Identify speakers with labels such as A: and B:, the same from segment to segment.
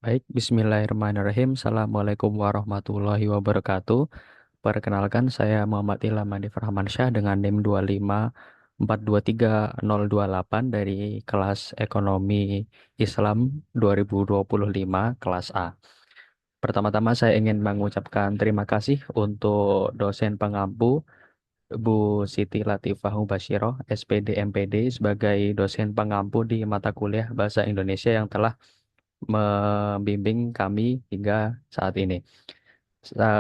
A: Baik, Bismillahirrahmanirrahim. Assalamualaikum warahmatullahi wabarakatuh. Perkenalkan, saya Muhammad Ilham Hanif Rahmansyah dengan NIM 25423 028 dari kelas Ekonomi Islam 2025 kelas A. Pertama-tama saya ingin mengucapkan terima kasih untuk dosen pengampu Bu Siti Latifah Mubasyiroh, SPD MPD sebagai dosen pengampu di mata kuliah Bahasa Indonesia yang telah membimbing kami hingga saat ini.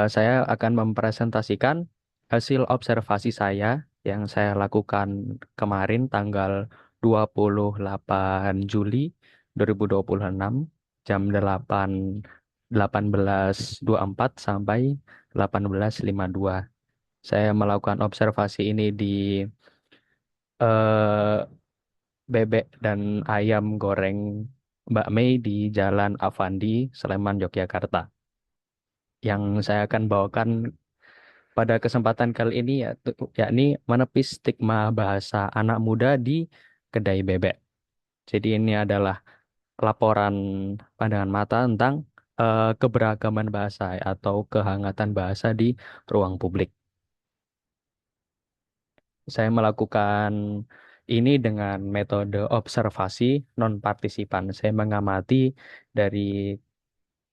A: Saya akan mempresentasikan hasil observasi saya yang saya lakukan kemarin tanggal 28 Juli 2026 jam 18.empat sampai 18.52. Saya melakukan observasi ini di eh, bebek dan ayam goreng Mbak Mei di Jalan Avandi, Sleman, Yogyakarta. Yang saya akan bawakan pada kesempatan kali ini yakni menepis stigma bahasa anak muda di kedai bebek. Jadi ini adalah laporan pandangan mata tentang keberagaman bahasa atau kehangatan bahasa di ruang publik. Saya melakukan ini dengan metode observasi non-partisipan. Saya mengamati dari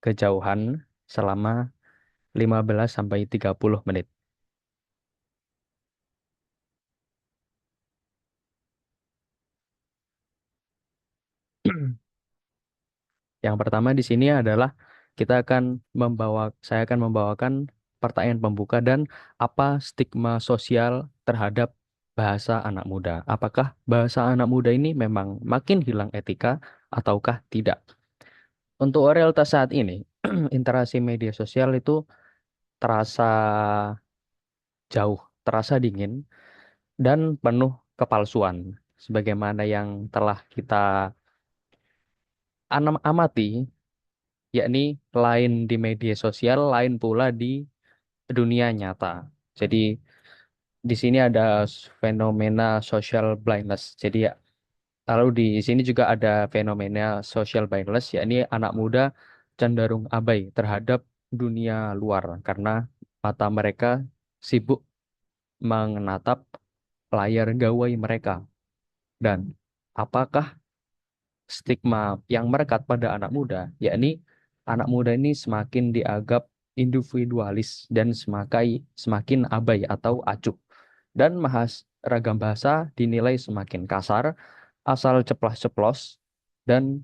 A: kejauhan selama 15 sampai 30 menit. Yang pertama di sini adalah kita akan saya akan membawakan pertanyaan pembuka dan apa stigma sosial terhadap bahasa anak muda. Apakah bahasa anak muda ini memang makin hilang etika ataukah tidak? Untuk realitas saat ini, interaksi media sosial itu terasa jauh, terasa dingin dan penuh kepalsuan. Sebagaimana yang telah kita amati, yakni lain di media sosial, lain pula di dunia nyata. Jadi di sini ada fenomena social blindness. Jadi ya, lalu di sini juga ada fenomena social blindness, yakni anak muda cenderung abai terhadap dunia luar karena mata mereka sibuk menatap layar gawai mereka. Dan apakah stigma yang merekat pada anak muda, yakni anak muda ini semakin dianggap individualis dan semakin abai atau acuh. Dan ragam bahasa dinilai semakin kasar, asal ceplas-ceplos, dan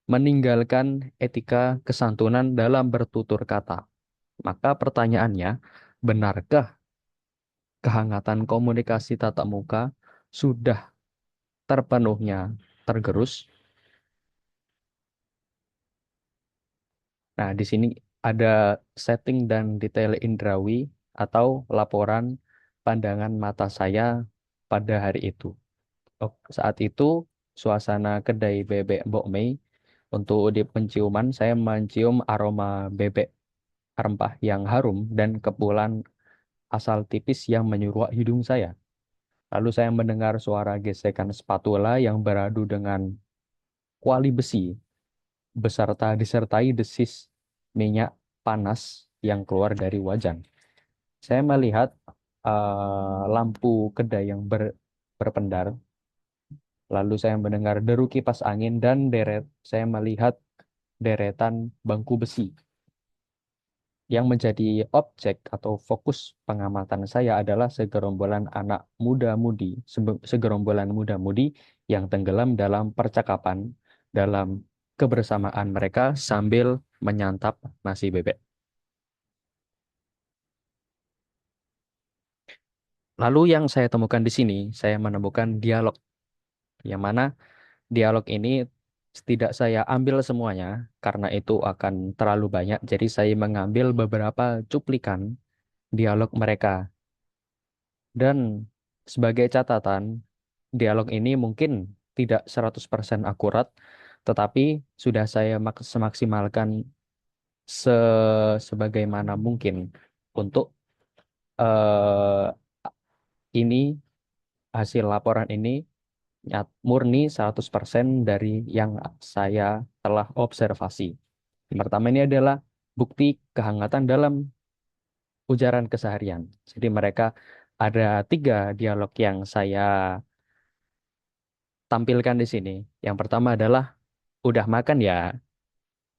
A: meninggalkan etika kesantunan dalam bertutur kata. Maka pertanyaannya, benarkah kehangatan komunikasi tatap muka sudah terpenuhnya tergerus? Nah, di sini ada setting dan detail indrawi atau laporan pandangan mata saya pada hari itu. Saat itu, suasana kedai bebek Mbok Mei, untuk di penciuman, saya mencium aroma bebek rempah yang harum dan kepulan asal tipis yang menyuruh hidung saya. Lalu saya mendengar suara gesekan spatula yang beradu dengan kuali besi beserta disertai desis minyak panas yang keluar dari wajan. Saya melihat lampu kedai yang berpendar, lalu saya mendengar deru kipas angin dan saya melihat deretan bangku besi. Yang menjadi objek atau fokus pengamatan saya adalah segerombolan muda-mudi yang tenggelam dalam percakapan, dalam kebersamaan mereka sambil menyantap nasi bebek. Lalu yang saya temukan di sini, saya menemukan dialog, yang mana dialog ini tidak saya ambil semuanya karena itu akan terlalu banyak. Jadi saya mengambil beberapa cuplikan dialog mereka. Dan sebagai catatan, dialog ini mungkin tidak 100% akurat, tetapi sudah saya semaksimalkan sebagaimana mungkin untuk eh, ini hasil laporan ini murni 100% dari yang saya telah observasi. Yang pertama ini adalah bukti kehangatan dalam ujaran keseharian. Jadi mereka ada tiga dialog yang saya tampilkan di sini. Yang pertama adalah udah makan ya.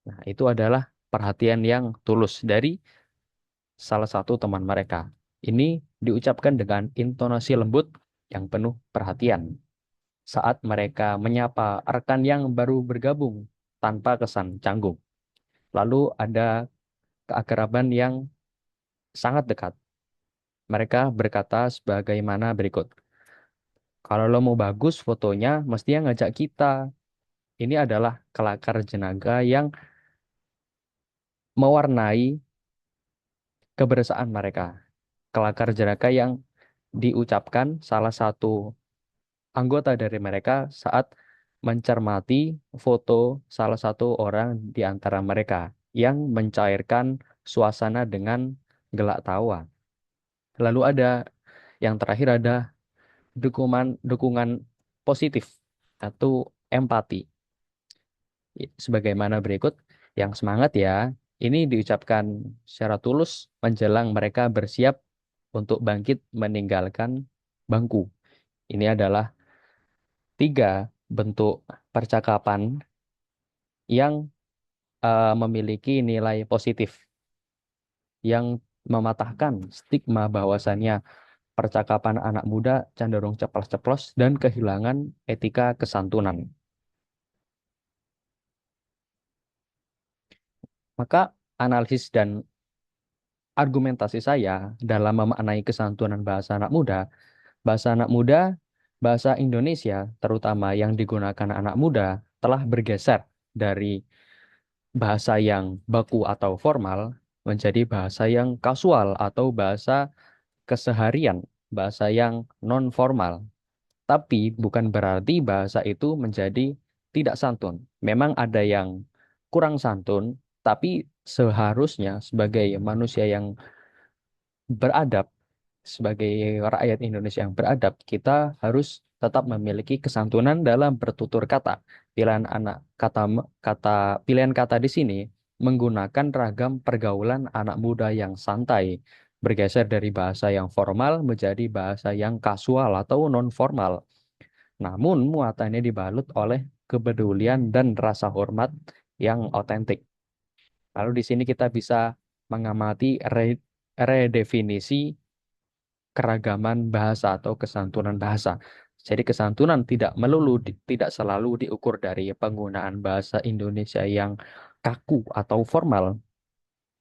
A: Nah, itu adalah perhatian yang tulus dari salah satu teman mereka. Ini diucapkan dengan intonasi lembut yang penuh perhatian saat mereka menyapa rekan yang baru bergabung tanpa kesan canggung. Lalu ada keakraban yang sangat dekat. Mereka berkata sebagaimana berikut. Kalau lo mau bagus fotonya, mestinya ngajak kita. Ini adalah kelakar jenaga yang mewarnai kebersamaan mereka. Kelakar jenaga yang diucapkan salah satu anggota dari mereka saat mencermati foto salah satu orang di antara mereka yang mencairkan suasana dengan gelak tawa. Lalu ada yang terakhir ada dukungan positif atau empati. Sebagaimana berikut, yang semangat ya, ini diucapkan secara tulus menjelang mereka bersiap untuk bangkit meninggalkan bangku. Ini adalah tiga bentuk percakapan yang memiliki nilai positif, yang mematahkan stigma bahwasannya percakapan anak muda cenderung ceplas-ceplos dan kehilangan etika kesantunan. Maka analisis dan argumentasi saya dalam memaknai kesantunan bahasa anak muda, bahasa Indonesia, terutama yang digunakan anak muda, telah bergeser dari bahasa yang baku atau formal menjadi bahasa yang kasual atau bahasa keseharian, bahasa yang non-formal. Tapi bukan berarti bahasa itu menjadi tidak santun. Memang ada yang kurang santun, tapi seharusnya sebagai manusia yang beradab, sebagai rakyat Indonesia yang beradab, kita harus tetap memiliki kesantunan dalam bertutur kata. Pilihan anak kata kata pilihan kata di sini menggunakan ragam pergaulan anak muda yang santai, bergeser dari bahasa yang formal menjadi bahasa yang kasual atau non formal. Namun muatannya dibalut oleh kepedulian dan rasa hormat yang otentik. Lalu di sini kita bisa mengamati redefinisi keragaman bahasa atau kesantunan bahasa. Jadi kesantunan tidak selalu diukur dari penggunaan bahasa Indonesia yang kaku atau formal,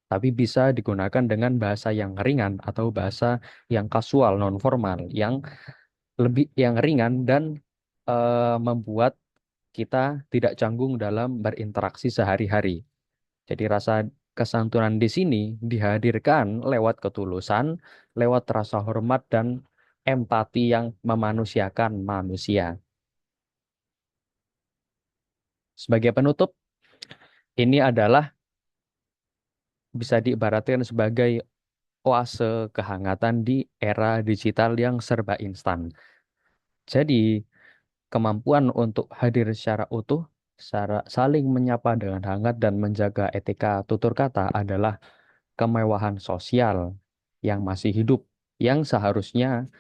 A: tapi bisa digunakan dengan bahasa yang ringan atau bahasa yang kasual non formal, yang ringan dan membuat kita tidak canggung dalam berinteraksi sehari-hari. Jadi rasa kesantunan di sini dihadirkan lewat ketulusan, lewat rasa hormat dan empati yang memanusiakan manusia. Sebagai penutup, ini adalah bisa diibaratkan sebagai oase kehangatan di era digital yang serba instan. Jadi, kemampuan untuk hadir secara utuh, saling menyapa dengan hangat dan menjaga etika tutur kata adalah kemewahan sosial yang masih hidup, yang seharusnya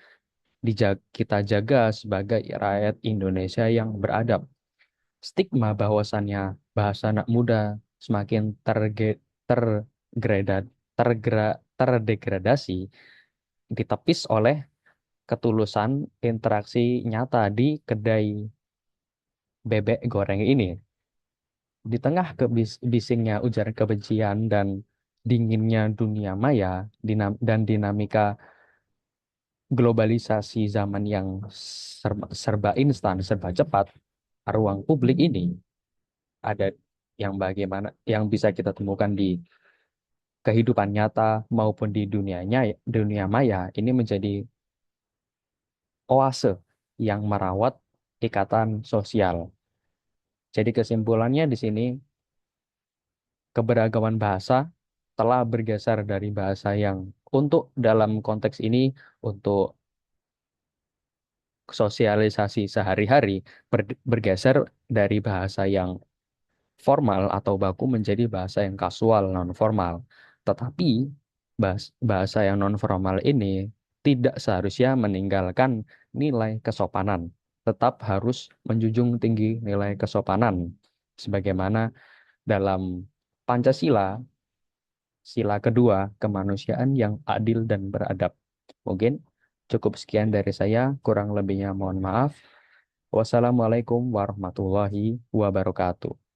A: kita jaga sebagai rakyat Indonesia yang beradab. Stigma bahwasannya bahasa anak muda semakin tergredad, terdegradasi ditepis oleh ketulusan interaksi nyata di kedai bebek goreng ini. Di tengah bisingnya ujaran kebencian dan dinginnya dunia maya dan dinamika globalisasi zaman yang serba instan, serba cepat, ruang publik ini ada yang bisa kita temukan di kehidupan nyata maupun di dunia maya ini menjadi oase yang merawat ikatan sosial. Jadi kesimpulannya di sini keberagaman bahasa telah bergeser dari bahasa yang untuk dalam konteks ini untuk sosialisasi sehari-hari bergeser dari bahasa yang formal atau baku menjadi bahasa yang kasual, non formal. Tetapi bahasa yang non formal ini tidak seharusnya meninggalkan nilai kesopanan. Tetap harus menjunjung tinggi nilai kesopanan. Sebagaimana dalam Pancasila, sila kedua, kemanusiaan yang adil dan beradab. Mungkin cukup sekian dari saya, kurang lebihnya mohon maaf. Wassalamualaikum warahmatullahi wabarakatuh.